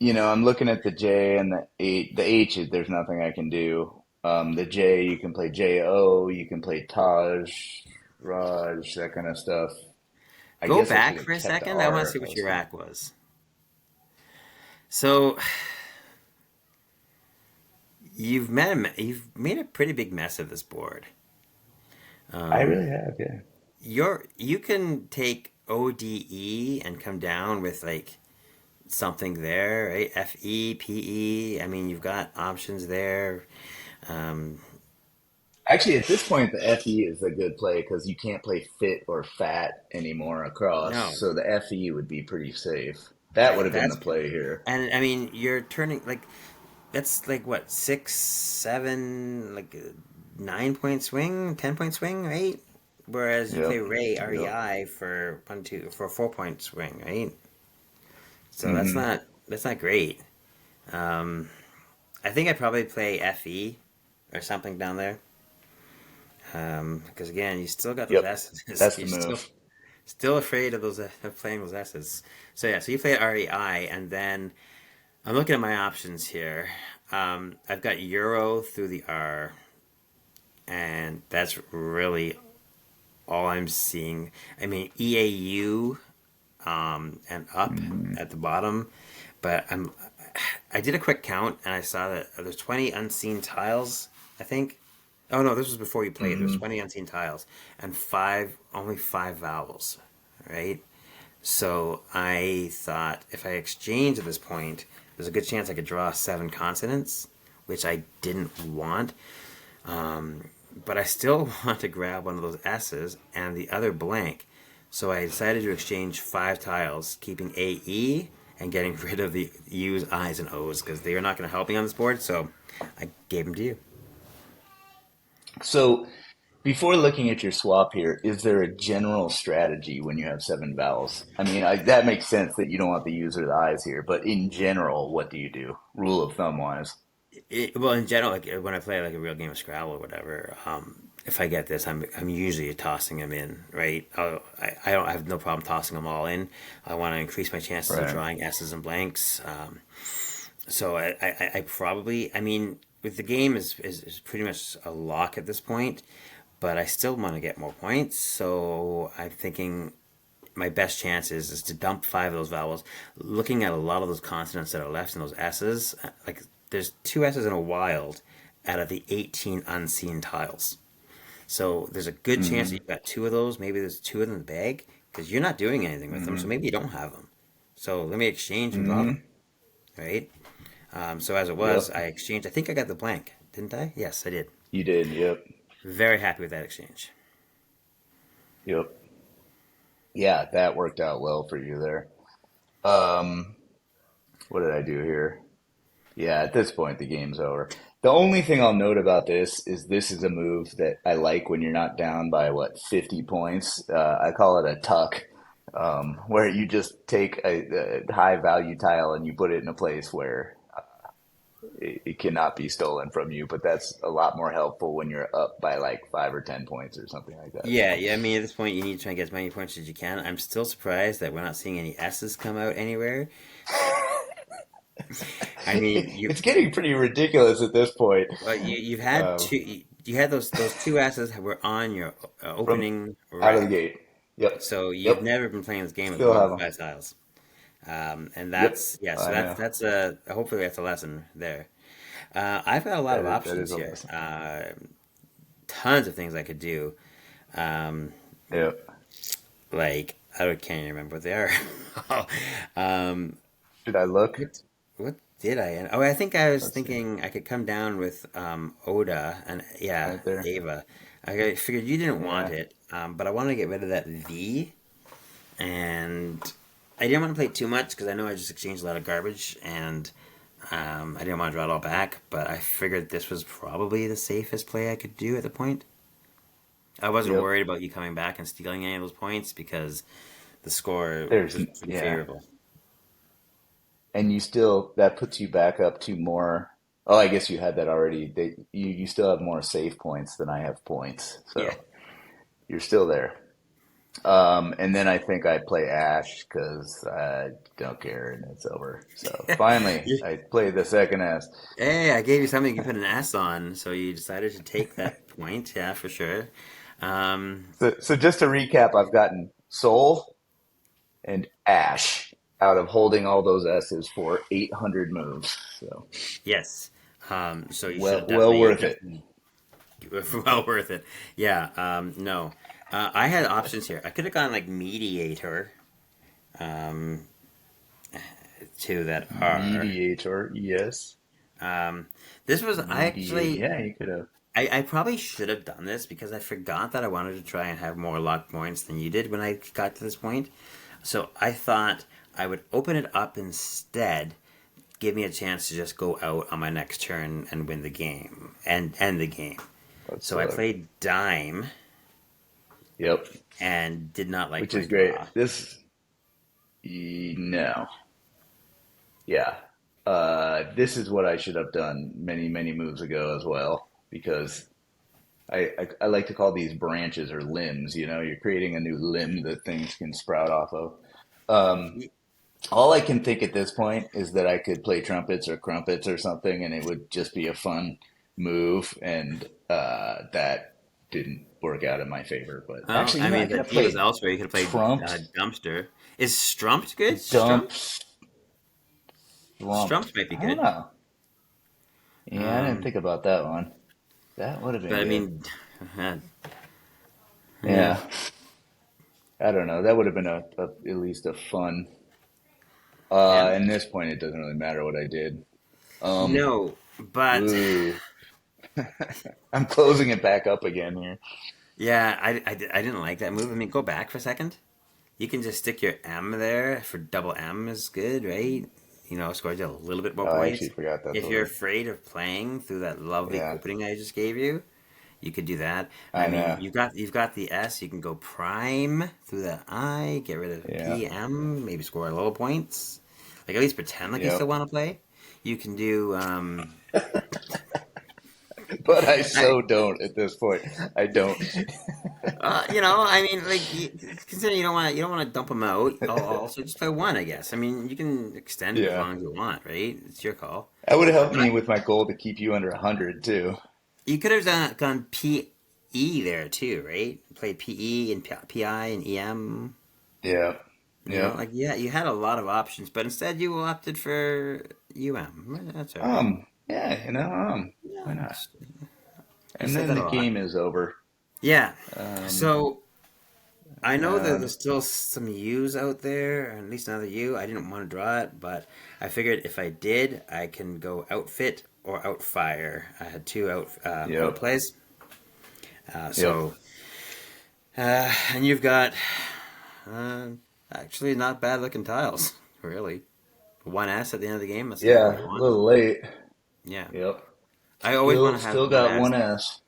I'm looking at the J and the H. The H is there's nothing I can do. The J, you can play J-O, you can play Taj, Raj, that kind of stuff. I Go guess I should back have for a kept the second. I want to R. see I what was your thinking. rack was. So you've made a pretty big mess of this board. I Um, really have, yeah. you can take ODE and come down with like something there, right? FE, PE. I mean, you've got options there. Um, Actually, at this point, the FE is a good play because you can't play fit or fat anymore across. no, So the FE would be pretty safe. That would have been the that's play here. and I mean you're turning like that's like what 6, 7, like a 9 point swing, 10 point swing, right? Whereas you play Yep. Ray Yep. REI for 1, 2 for a 4 point swing, right? So that's Hmm. not great. Um, I think I'd probably play FE or something down there. Because again, you still got those Yep. S's. That's the You're still move. still afraid of those of playing those S's. So yeah, so you play REI, and then I'm looking at my options here. I've got Euro through the R, and that's really all I'm seeing. I mean EAU and up Hmm. at the bottom, but I did a quick count and I saw that there's 20 unseen tiles. I think. Oh no, this was before you played. There's Hmm. 20 unseen tiles and only five vowels, right? So I thought if I exchange at this point, there's a good chance I could draw seven consonants, which I didn't want. But I still want to grab one of those S's and the other blank. So I decided to exchange five tiles, keeping AE and getting rid of the U's, I's, and O's because they are not going to help me on this board. So I gave them to you. So before looking at your swap here, is there a general strategy when you have seven vowels? I mean, that makes sense that you don't want the U's or the I's here, but in general, what do you do? Rule of thumb wise. Well, in general, like when I play like a real game of Scrabble or whatever, if I get this, I'm usually tossing them in, right? I have no problem tossing them all in. I want to increase my chances of Right. drawing S's and blanks. So I probably, I mean, with the game is pretty much a lock at this point, but I still want to get more points. So I'm thinking my best chance is to dump five of those vowels. Looking at a lot of those consonants that are left in those S's, like there's two S's in a wild out of the 18 unseen tiles. So there's a good chance that Mm-hmm. you've got two of those. Maybe there's two of them in the bag because you're not doing anything with them. So Mm-hmm. maybe you don't have them. So let me exchange and draw them, Mm-hmm. right? So as it was, Yep. I exchanged. I think I got the blank, didn't I? Yes, I did. You did. Yep. Very happy with that exchange. Yep. Yeah, that worked out well for you there. Um, what did I do here? Yeah, at this point, the game's over. The only thing I'll note about this is a move that I like when you're not down by what, 50 points. I call it a tuck, where you just take a high value tile and you put it in a place where it cannot be stolen from you. But that's a lot more helpful when you're up by like 5 or 10 points or something like that. Yeah, So, yeah. I mean, at this point, you need to try and get as many points as you can. I'm still surprised that we're not seeing any S's come out anywhere. I mean, it's getting pretty ridiculous at this point. you've had Uh, two. You had those two S's were on your from opening out of the rack, gate. Yep. so you've Yep. never been playing this game with Still more have than them. five tiles. And Yep. that's yeah. So I know. that's a hopefully that's a lesson there. I've got a lot of That options is a here. lesson. Tons of things I could do. Um, Yep. like I can't even remember what they are. um, Should I look? what did I? Oh, I think I was Let's see. thinking I could come down with Oda and yeah, Right there. Ava. Figured you didn't want Yeah. it, but I wanted to get rid of that V, and I didn't want to play too much because I know I just exchanged a lot of garbage, and I didn't want to draw it all back. But I figured this was probably the safest play I could do at the point. I wasn't Yep. worried about you coming back and stealing any of those points because the score There's was pretty yeah. favorable. And you still that puts you back up to more. Oh, I guess you had that already. You still have more save points than I have points, Yeah. so you're still there. And then I think I play Ash because I don't care and it's over. So finally, I played the second S. Hey, I gave you something you could put an S on, so you decided to take that point. Yeah, for sure. Um, So just to recap, I've gotten Soul and Ash out of holding all those S's for 800 moves. So yes. So you should well, have well definitely, worth it. definitely well worth it. Yeah. No. I had options here. I could have gone like mediator, um, to that R. Mediator, yes. Um, this was I Mediate. actually Yeah, you could have. I probably should have done this because I forgot that I wanted to try and have more luck points than you did when I got to this point. So I thought I would open it up instead, give me a chance to just go out on my next turn and win the game and end the game. Let's So I look. played dime Yep, and did not like which my is great. draw. No, yeah. This is what I should have done many, many moves ago as well, because I like to call these branches or limbs. You know, you're creating a new limb that things can sprout off of. Um, all I can think at this point is that I could play trumpets or crumpets or something, and it would just be a fun move, and that didn't work out in my favor. But Oh, actually, I I mean, could the have D was played elsewhere. You could have played trumped, dumpster. Is strumped good? Strumped? dumps, slumped. Strumped might be I don't good. know. Yeah, I didn't Um, think about that one. That would have but been I good. mean, uh, yeah. Yeah, I don't know. That would have been at least a fun. Yeah. In this point, it doesn't really matter what I did. Um, No, but ooh, I'm closing it back up again here. yeah, I didn't like that move. I mean, go back for a second. You can just stick your M there for double M is good, right? You know, scores you a little bit more Oh, I actually points. forgot that's If what you're it. afraid of playing through that lovely Yeah. opening I just gave you, You could do that. I I mean, know. you've got the S. You can go prime through the I. Get rid of Yeah. PM. Maybe score low points. Like at least pretend like you still Yep. want to play. You can do. But I I, so don't at this point. I don't. I mean, like, considering you don't want to dump them out. I'll also just play one, I guess. I mean, you can extend it as Yeah. long as you want, right? It's your call. That would help But me with my goal to keep you under 100 too. you could have gone PE there too, right? Played PE and PI and EM. Yeah. Yep. Like yeah, you had a lot of options, but instead you opted for UM. That's all right. Yeah, Yeah, why not? you And said then that the a lot. game is over. Yeah. Um, So I know that um, there's still some U's out there, or at least another U. I didn't want to draw it, but I figured if I did, I can go outfit or outfire. I had two yep. outplays. Yep. And you've got uh, actually not bad looking tiles, really. One S at the end of the game. That's about what Yeah, you a want. little late. Yeah. Yep. I always want to have Still one got S. one S.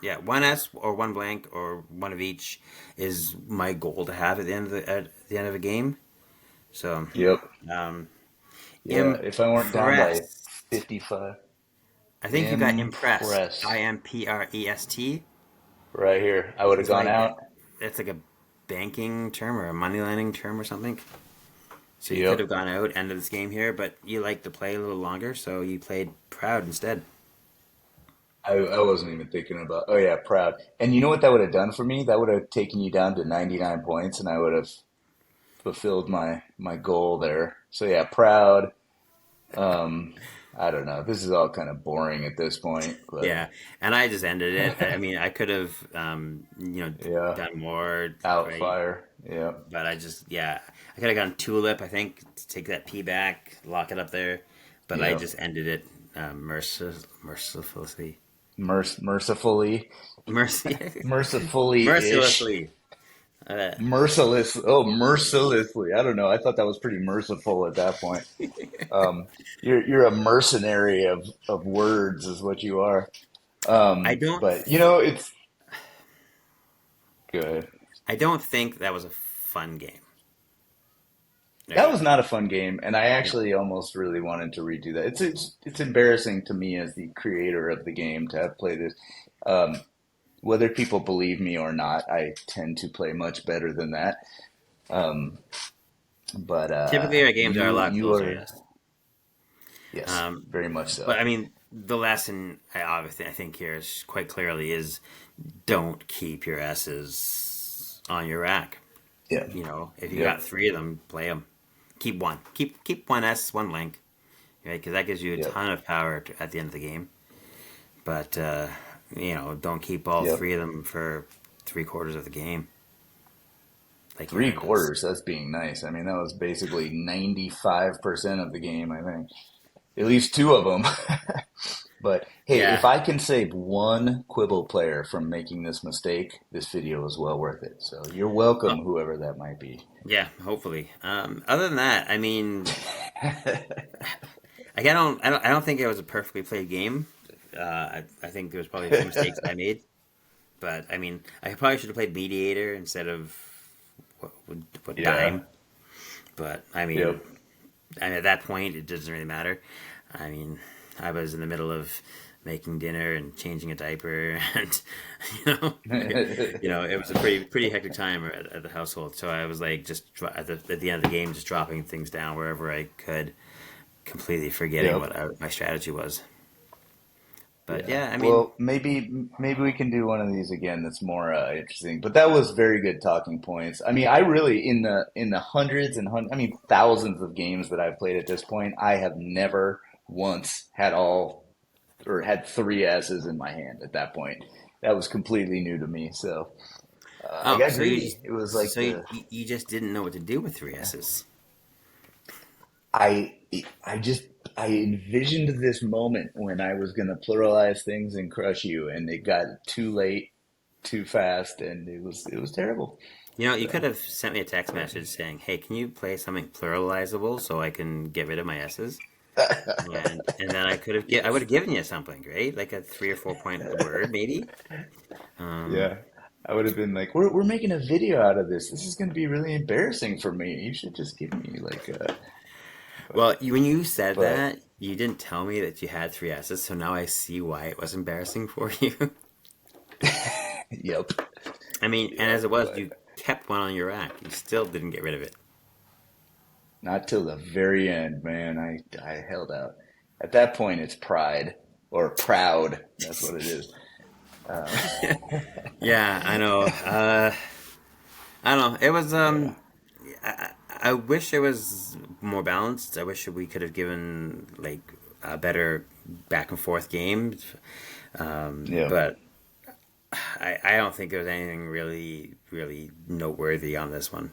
Yeah, one S or one blank or one of each is my goal to have at the end of a game. So, Yep. um, Yeah. If I weren't down by impressed. 55. I think you got impressed. Impressed. IMPREST. Right here. I would have It's gone like out. it's like a banking term or a money lending term or something. So you could Yep. have gone out end of this game here, but you like to play a little longer, so you played proud instead. I wasn't even thinking about. Oh yeah, proud. And you know what that would have done for me? That would have taken you down to 99 points, and I would have fulfilled my goal there. So yeah, proud. Um, I don't know. This is all kind of boring at this point, but Yeah, and I just ended it. I mean, I could have, yeah, done more, right? outfire. Yeah, But I could have gone tulip. I think to take that P back, lock it up there. But I yeah. just ended it mercilessly, Mercifully, mercy, mercifully ish. mercilessly. Uh, Merciless. Oh, mercilessly. I don't know. I thought that was pretty merciful at that point. Um, you're a mercenary of words, is what you are. I don't, But it's good. I don't think that was a fun game, That right? was not a fun game, and I Yeah. actually almost really wanted to redo that. It's embarrassing to me as the creator of the game to have played it. Um, whether people believe me or not, I tend to play much better than that. Um, but Typically, our games are a lot you closer. are, Yes. yes, Um, very much but so. I mean, the lesson I think here is quite clearly is don't keep your S's on your rack. Yeah. If you got Yep. three of them, play them. Keep one. Keep one S, one link, right? Because that gives you a Yep. ton of power at the end of the game. But don't keep all Yep. three of them for 3/4 of the game, like Three Aaron does. quarters. That's being nice. I mean, that was basically 95% of the game, I think. At least two of them. But hey, if Yeah, I can save one Quibble player from making this mistake, this video is well worth it. So you're welcome, whoever that might be. yeah. Hopefully. Other than that, I mean, like I don't think it was a perfectly played game. I think there was probably a few mistakes that I made, but I mean, I probably should have played mediator instead of what Yeah. dime. But I mean, Yep. and at that point, it doesn't really matter. I mean, I was in the middle of making dinner and changing a diaper, and it was a pretty hectic time at the household. So I was like, just at the end of the game, just dropping things down wherever I could, completely forgetting Yep. what my strategy was. But Yeah. yeah, I mean, Well, maybe we can do one of these again that's more interesting. But that was very good talking points. I mean, I really in the hundreds and I mean thousands of games that I've played at this point, I have never once had all or had three S's in my hand at that point. That was completely new to me. So I oh, got so you greedy. just It was like so you just didn't know what to do with three S's. I I just I envisioned this moment when I was gonna pluralize things and crush you, and it got too late, too fast, and it was terrible. You could So have sent me a text message saying, "Hey, can you play something pluralizable so I can get rid of my S's?" and then I would Yes. have given you something, right? Like a 3 or 4 point word, maybe. Um, Yeah. I would have been like, we're making a video out of this. This is going to be really embarrassing for me. You should just give me like a, when you said but that, you didn't tell me that you had three S's, so now I see why it was embarrassing for you. yep. I mean, and Yep. as it was, But you kept one on your rack. You still didn't get rid of it. not till the very end, man. I held out. At that point, it's pride or proud. That's what it is. Um, Yeah, I know. I don't know. It was yeah. I wish it was more balanced. I wish we could have given like a better back and forth game. Yep. But I don't think there was anything really noteworthy on this one.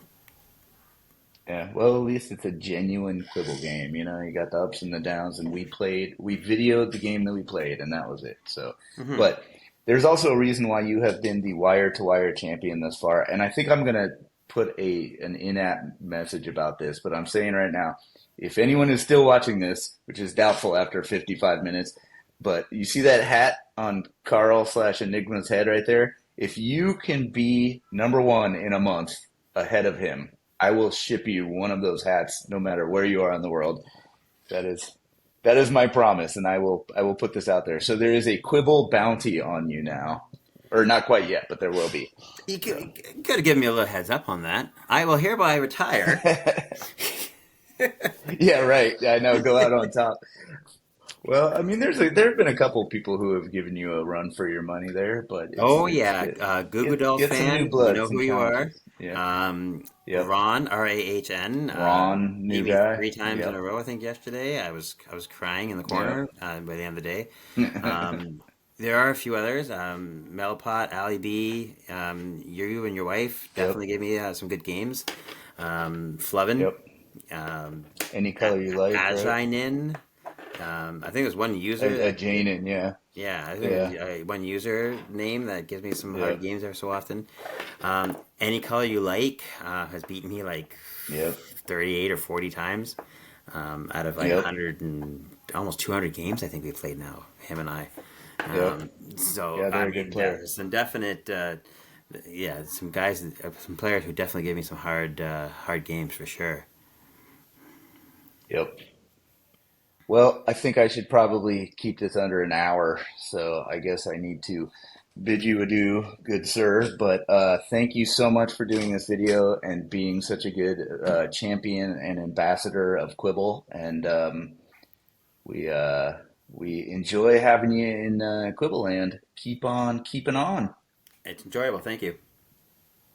Yeah, well, at least it's a genuine Quibble game. You know, you got the ups and the downs, and we videoed the game that we played, and that was it. So, Hmm. but there's also a reason why you have been the wire to wire champion thus far, and I think I'm gonna put an in-app message about this, but I'm saying right now, if anyone is still watching this, which is doubtful after 55 minutes, but you see that hat on Carl slash Enigma's head right there? If you can be number one in a month ahead of him, I will ship you one of those hats no matter where you are in the world. That is that is my promise, and I will put this out there. So there is a Quibble bounty on you now. Or not quite yet, but there will be. So You could have given me a little heads up on that. I will hereby retire. yeah, right. I know, go out on top. Well, I mean, there have been a couple people who have given you a run for your money there, but Oh it's yeah, Goo Goo get Dolls get some new fan, you blood, know who some you are. challenges. Yeah. Um, Yep. Ron Rahn Ron, beat new me guy. 3 times in a Yep. row. I think yesterday I was crying in the corner Yep. by the end of the day. Um, there are a few others. Melpot, Ali B, you and your wife Yep. definitely gave me some good games. Flovin, Yep. um, Any color you like, right? Ajinin. I think there's one user A that Janin, yeah. yeah, I think Yeah. there's one user name that gives me some hard Yep. games every so often. Any color you like has beaten me like Yep. 38 or 40 times out of like Yep. 100 and almost 200 games I think we played now, him and I. Yep. So Yeah, I they're a good mean, player. there's some definite, yeah, some guys, some players who definitely gave me some hard games for sure. Yep. Well, I think I should probably keep this under an hour, so I guess I need to bid you adieu, good sir. But thank you so much for doing this video and being such a good champion and ambassador of Quibble. And we uh, we enjoy having you in Quibble Land. Keep on keeping on. It's enjoyable. Thank you.